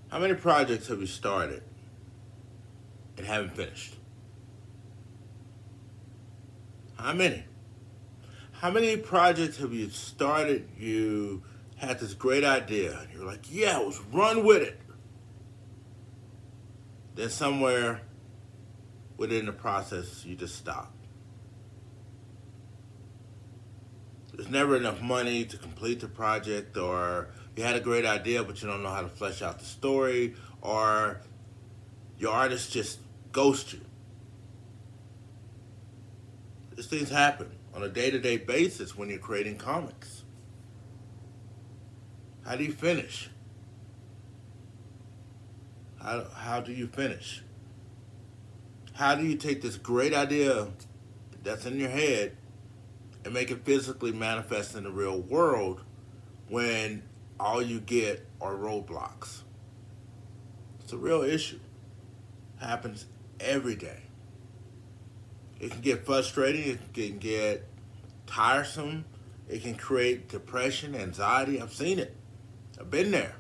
How many projects have you started and haven't finished? How many? How many projects have you started? You had this great idea. You're like, yeah, let's run with it. Then somewhere within the process, you just stop. There's never enough money to complete the project, or you had a great idea, but you don't know how to flesh out the story, or your artist just ghosts you. These things happen on a day to day basis when you're creating comics. How do you finish? How do you finish? How do you take this great idea that's in your head and make it physically manifest in the real world when all you get are roadblocks? It's a real issue. Happens every day. It can get frustrating, it can get tiresome, it can create depression, anxiety. I've seen it. I've been there.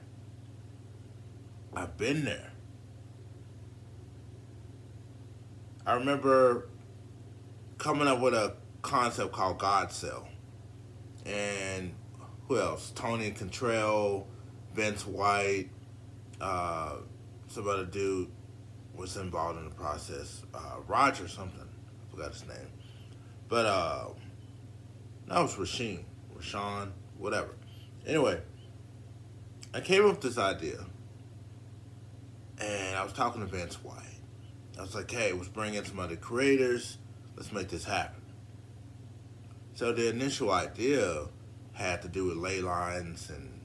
I've been there. I remember coming up with a concept called God Cell. And who else? Tony Contrell, Vince White, some other dude was involved in the process. Roger something. I forgot his name. But that was Rashawn, whatever. Anyway, I came up with this idea, and I was talking to Vince White. I was like, hey, let's bring in some other creators. Let's make this happen. So the initial idea had to do with ley lines, and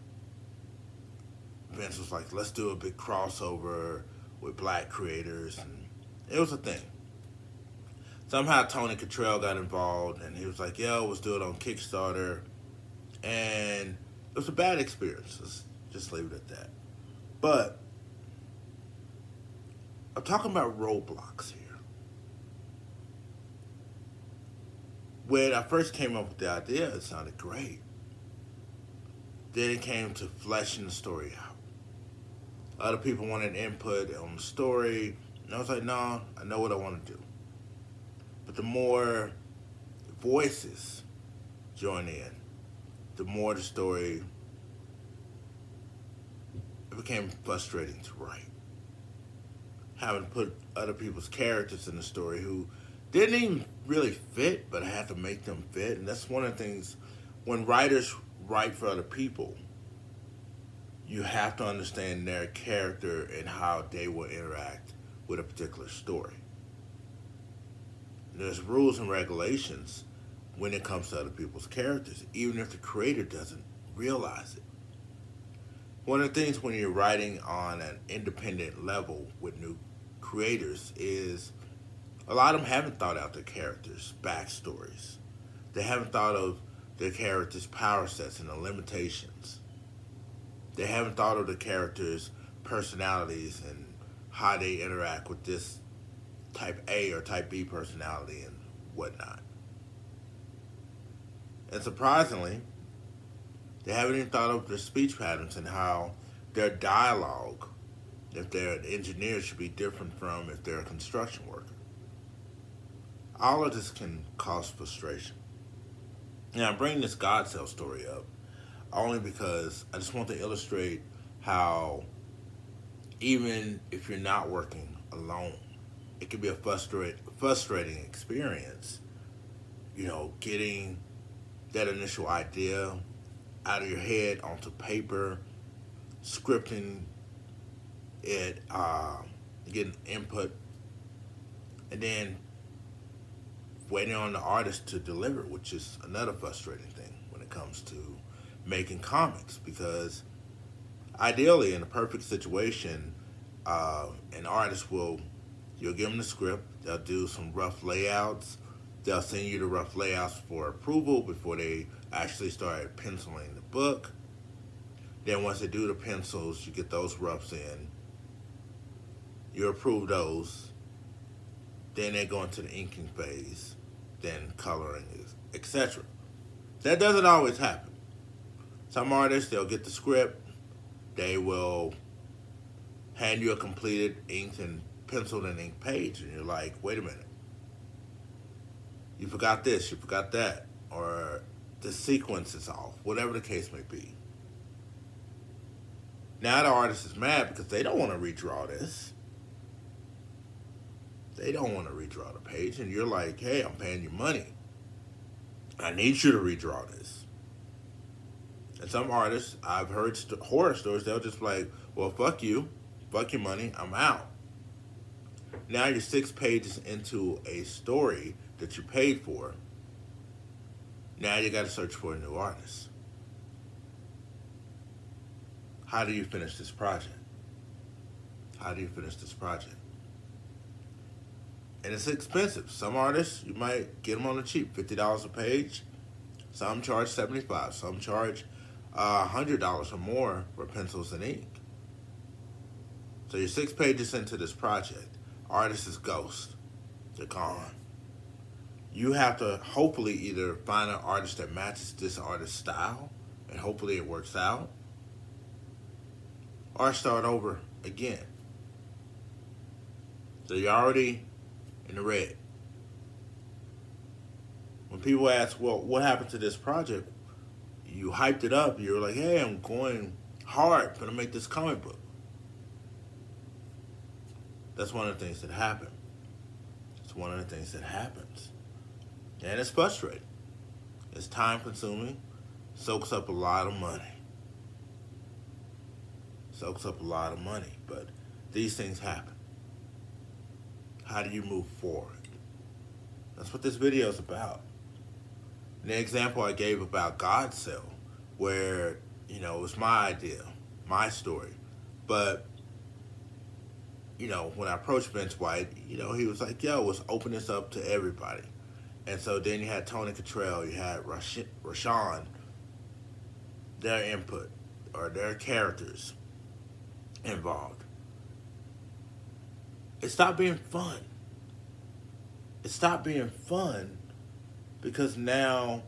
Vince was like, let's do a big crossover with black creators, and it was a thing. Somehow Tony Cottrell got involved, and he was like, yo, let's do it on Kickstarter, and it was a bad experience. Let's just leave it at that. But I'm talking about roadblocks here. When I first came up with the idea, it sounded great. Then it came to fleshing the story out. Other people wanted input on the story, and I was like, no, I know what I want to do. But the more voices join in, the more the story, it became frustrating to write. Having to put other people's characters in the story who didn't even really fit, but I had to make them fit. And that's one of the things when writers write for other people, you have to understand their character and how they will interact with a particular story. There's rules and regulations when it comes to other people's characters, even if the creator doesn't realize it. One of the things when you're writing on an independent level with new creators is a lot of them haven't thought out their characters' backstories. They haven't thought of their characters' power sets and the limitations. They haven't thought of the characters' personalities and how they interact with this type A or type B personality and whatnot. And surprisingly, they haven't even thought of their speech patterns and how their dialogue, if they're an engineer, should be different from if they're a construction worker. All of this can cause frustration. Now, I'm bringing this God Cell story up only because I just want to illustrate how even if you're not working alone, it can be a frustrating experience, getting that initial idea out of your head onto paper, scripting it, getting input, and then waiting on the artist to deliver, which is another frustrating thing when it comes to making comics. Because ideally, in a perfect situation, an artist you'll give them the script, they'll do some rough layouts, they'll send you the rough layouts for approval before they actually start penciling the book. Then once they do the pencils, you get those roughs in, you approve those, then they go into the inking phase, then coloring, etc. That doesn't always happen. Some artists, they'll get the script, they will hand you a completed inked and penciled and inked page, and you're like, wait a minute, you forgot this, you forgot that, or the sequence is off, whatever the case may be. Now the artist is mad because they don't want to redraw this. They don't want to redraw the page, and you're like, hey, I'm paying you money. I need you to redraw this. And some artists, I've heard horror stories, they'll just be like, well, fuck you, fuck your money, I'm out. Now you're 6 pages into a story that you paid for. Now you got to search for a new artist. How do you finish this project? How do you finish this project? And it's expensive. Some artists, you might get them on the cheap, $50 a page. Some charge $75. Some charge $100 or more for pencils and ink. So you're 6 pages into this project. Artist is ghost. They're gone. You have to hopefully either find an artist that matches this artist's style, and hopefully it works out, or start over again. So you're already in the red. When people ask, well, what happened to this project? You hyped it up. You're like, hey, I'm going hard. I'm going to make this comic book. That's one of the things that happen. It's one of the things that happens. And it's frustrating. It's time consuming. Soaks up a lot of money. Soaks up a lot of money. But these things happen. How do you move forward? That's what this video is about. And the example I gave about God Cell, where, it was my idea, my story. But, when I approached Vince White, he was like, yo, let's open this up to everybody. And so then you had Tony Cottrell, you had Rashawn, their input, or their characters involved. It stopped being fun. It stopped being fun because now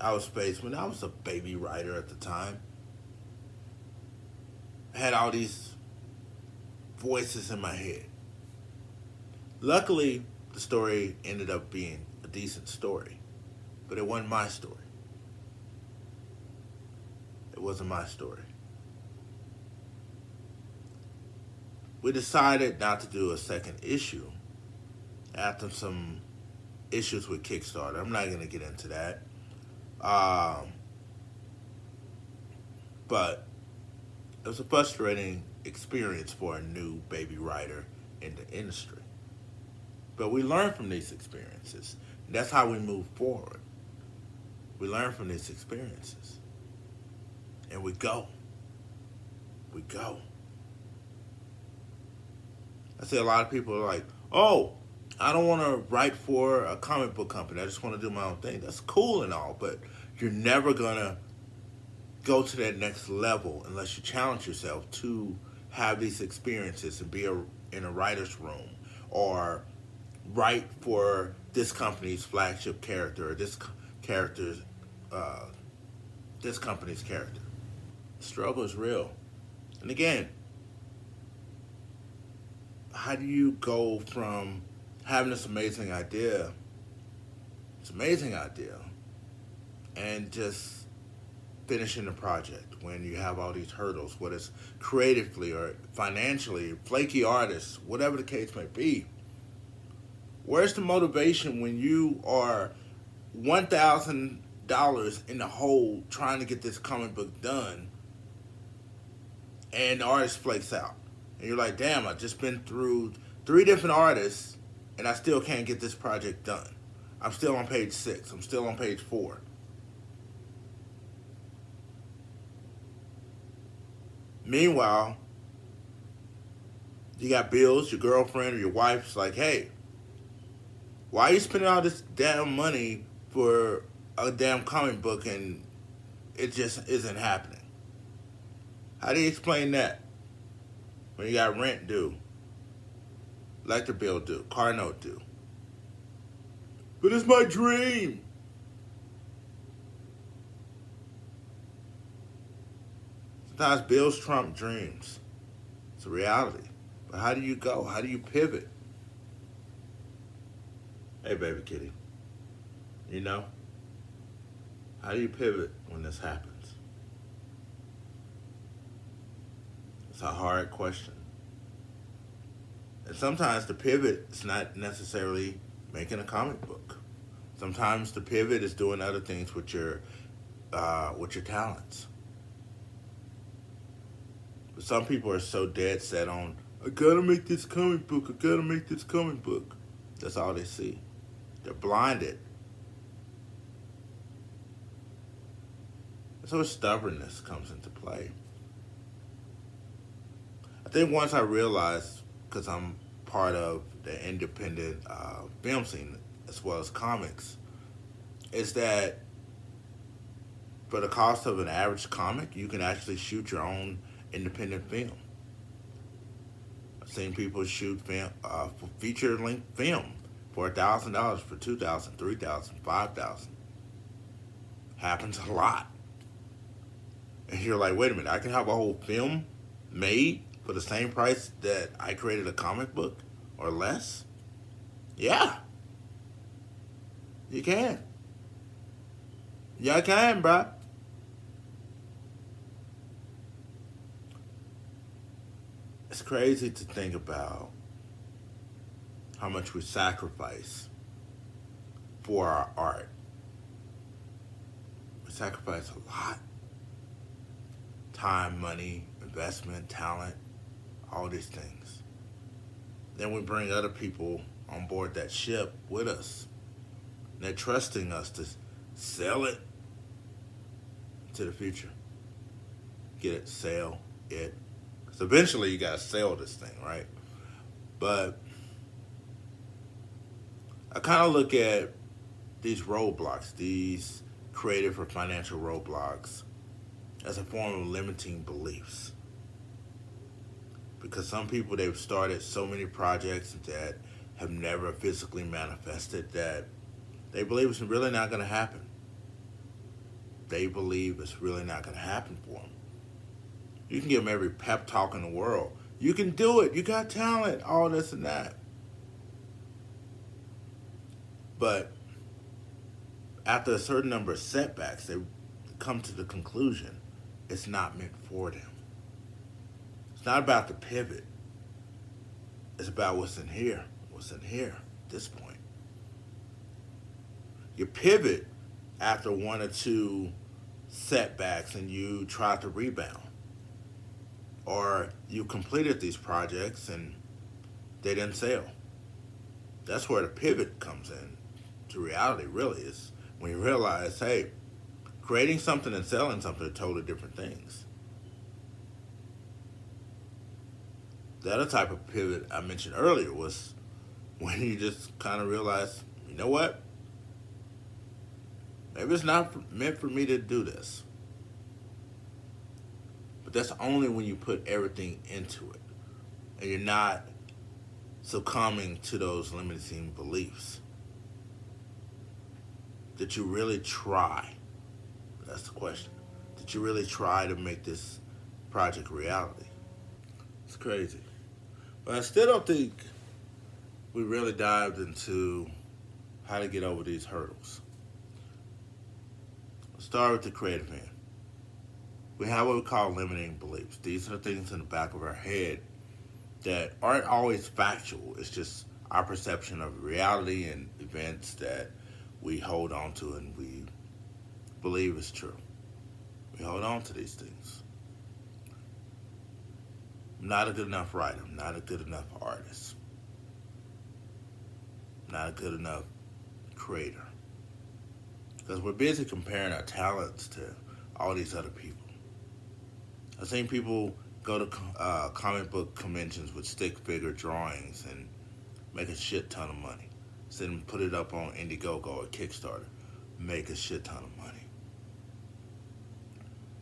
I was faced, when I was a baby writer at the time, I had all these voices in my head. Luckily, the story ended up being a decent story, but it wasn't my story. It wasn't my story. We decided not to do a second issue after some issues with Kickstarter. I'm not going to get into that. But it was a frustrating experience for a new baby writer in the industry. But we learn from these experiences. And that's how we move forward. We learn from these experiences. And we go. We go. I see a lot of people are like, oh, I don't want to write for a comic book company. I just want to do my own thing. That's cool and all, but you're never going to go to that next level unless you challenge yourself to have these experiences and be in a writer's room or write for this company's flagship character or this company's character. The struggle is real. And again, how do you go from having this amazing idea, and just finishing the project when you have all these hurdles, whether it's creatively or financially, flaky artists, whatever the case may be? Where's the motivation when you are $1,000 in the hole trying to get this comic book done and the artist flakes out? And you're like, damn, I've just been through 3 different artists and I still can't get this project done. I'm still on page 6. I'm still on page 4. Meanwhile, you got bills, your girlfriend or your wife's like, hey, why are you spending all this damn money for a damn comic book and it just isn't happening? How do you explain that? When you got rent due, electric bill due, car note due. But it's my dream. Sometimes bills trump dreams. It's a reality. But how do you go? How do you pivot? Hey, baby kitty. You know, how do you pivot when this happens? It's a hard question. And sometimes the pivot is not necessarily making a comic book. Sometimes the pivot is doing other things with your talents. But some people are so dead set on, I gotta make this comic book. I gotta make this comic book. That's all they see. They're blinded. So stubbornness comes into play. I think once I realized, because I'm part of the independent film scene as well as comics, is that for the cost of an average comic, you can actually shoot your own independent film. I've seen people shoot feature-length film for $1,000, for $2,000, $3,000, $5,000. Happens a lot. And you're like, wait a minute, I can have a whole film made for the same price that I created a comic book or less? Yeah, you can. Yeah, I can, bro. It's crazy to think about how much we sacrifice for our art. We sacrifice a lot. Time, money, investment, talent, all these things. Then we bring other people on board that ship with us. And they're trusting us to sell it to the future. Get it, sell it. Because eventually you got to sell this thing, right? But I kind of look at these roadblocks, these creative or financial roadblocks, as a form of limiting beliefs. Because some people, they've started so many projects that have never physically manifested that they believe it's really not going to happen. They believe it's really not going to happen for them. You can give them every pep talk in the world. You can do it. You got talent. All this and that. But after a certain number of setbacks, they come to the conclusion it's not meant for them. It's not about the pivot. It's about what's in here. What's in here at this point. You pivot after one or two setbacks and you try to rebound. Or you completed these projects and they didn't sell. That's where the pivot comes in to reality, really, is when you realize, hey, creating something and selling something are totally different things. The other type of pivot I mentioned earlier was when you just kind of realize, you know what? Maybe it's not meant for me to do this. But that's only when you put everything into it and you're not succumbing to those limiting beliefs. Did you really try? That's the question. Did you really try to make this project reality? It's crazy. But I still don't think we really dived into how to get over these hurdles. Let's start with the creative end. We have what we call limiting beliefs. These are the things in the back of our head that aren't always factual. It's just our perception of reality and events that we hold on to and we believe is true. We hold on to these things. I'm not a good enough writer. I'm not a good enough artist. I'm not a good enough creator. Because we're busy comparing our talents to all these other people. I've seen people go to comic book conventions with stick figure drawings and make a shit ton of money. Then put it up on Indiegogo or Kickstarter, make a shit ton of money.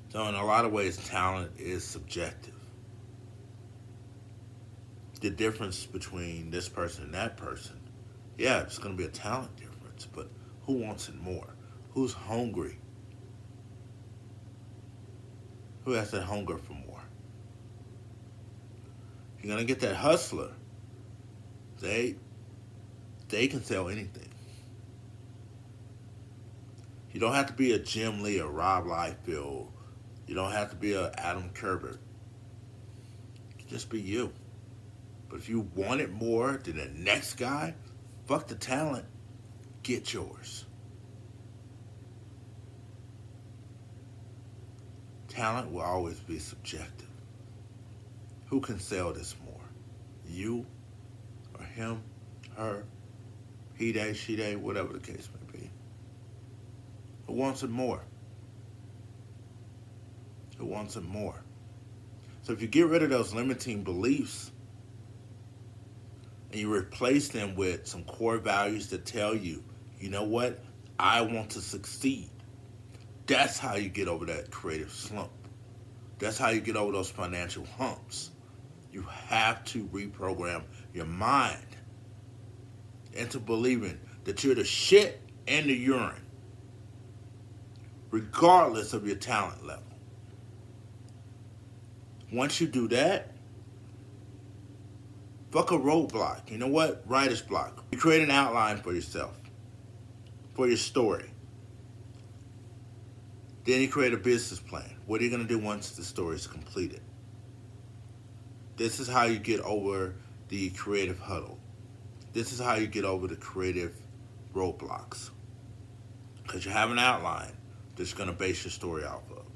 So in a lot of ways, talent is subjective. The difference between this person and that person, yeah, it's going to be a talent difference, but who wants it more? Who's hungry? Who has that hunger for more? If You're gonna get that hustler. They can sell anything. You don't have to be a Jim Lee or Rob Liefeld. You don't have to be a Adam Kerber. You can just be you. But if you want it more than the next guy, fuck the talent. Get yours. Talent will always be subjective. Who can sell this more? You or him, her, he, they, she, they, whatever the case may be. Who wants it more? Who wants it more? So if you get rid of those limiting beliefs and you replace them with some core values that tell you, you know what? I want to succeed. That's how you get over that creative slump. That's how you get over those financial humps. You have to reprogram your mind into believing that you're the shit and the urine, regardless of your talent level. Once you do that, fuck a roadblock. You know what? Writer's block. You create an outline for yourself, for your story. Then you create a business plan. What are you going to do once the story is completed? This is how you get over the creative huddle. This is how you get over the creative roadblocks. Because you have an outline that's going to base your story off of.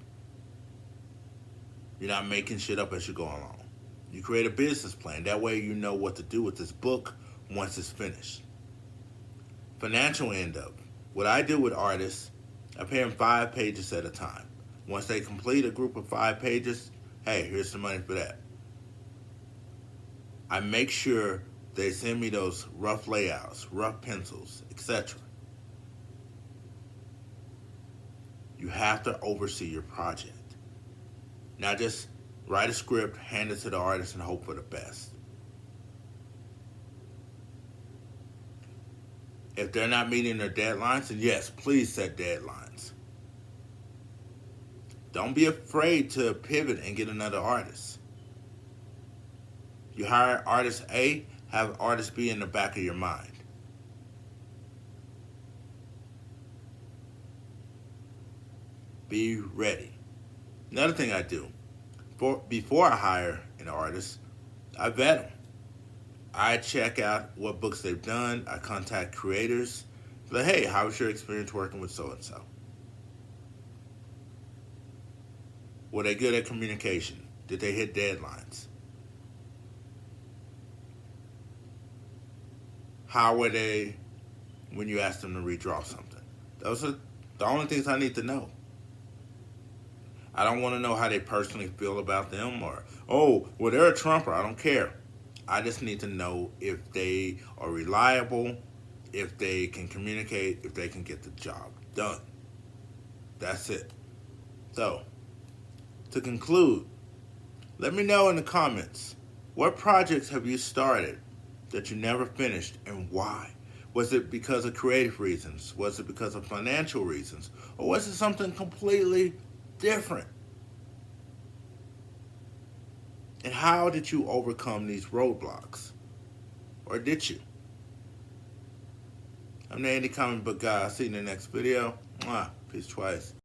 You're not making shit up as you go along. You create a business plan. That way you know what to do with this book once it's finished. Financial end of. What I do with artists, I pay them 5 pages at a time. Once they complete a group of 5 pages, hey, here's the money for that. I make sure they send me those rough layouts, rough pencils, etc. You have to oversee your project. Now just write a script, hand it to the artist, and hope for the best. If they're not meeting their deadlines, then yes, please set deadlines. Don't be afraid to pivot and get another artist. You hire artist A, have artist B in the back of your mind. Be ready. Another thing I do, before I hire an artist, I vet them. I check out what books they've done. I contact creators. Like, hey, how was your experience working with so-and-so? Were they good at communication? Did they hit deadlines? How were they when you asked them to redraw something? Those are the only things I need to know. I don't want to know how they personally feel about them or, oh, well, they're a Trumper. I don't care. I just need to know if they are reliable, if they can communicate, if they can get the job done. That's it. So, to conclude, let me know in the comments, what projects have you started that you never finished and why? Was it because of creative reasons? Was it because of financial reasons? Or was it something completely different? And how did you overcome these roadblocks? Or did you? I'm the Andy Comic Book Guy. I'll see you in the next video. Peace twice.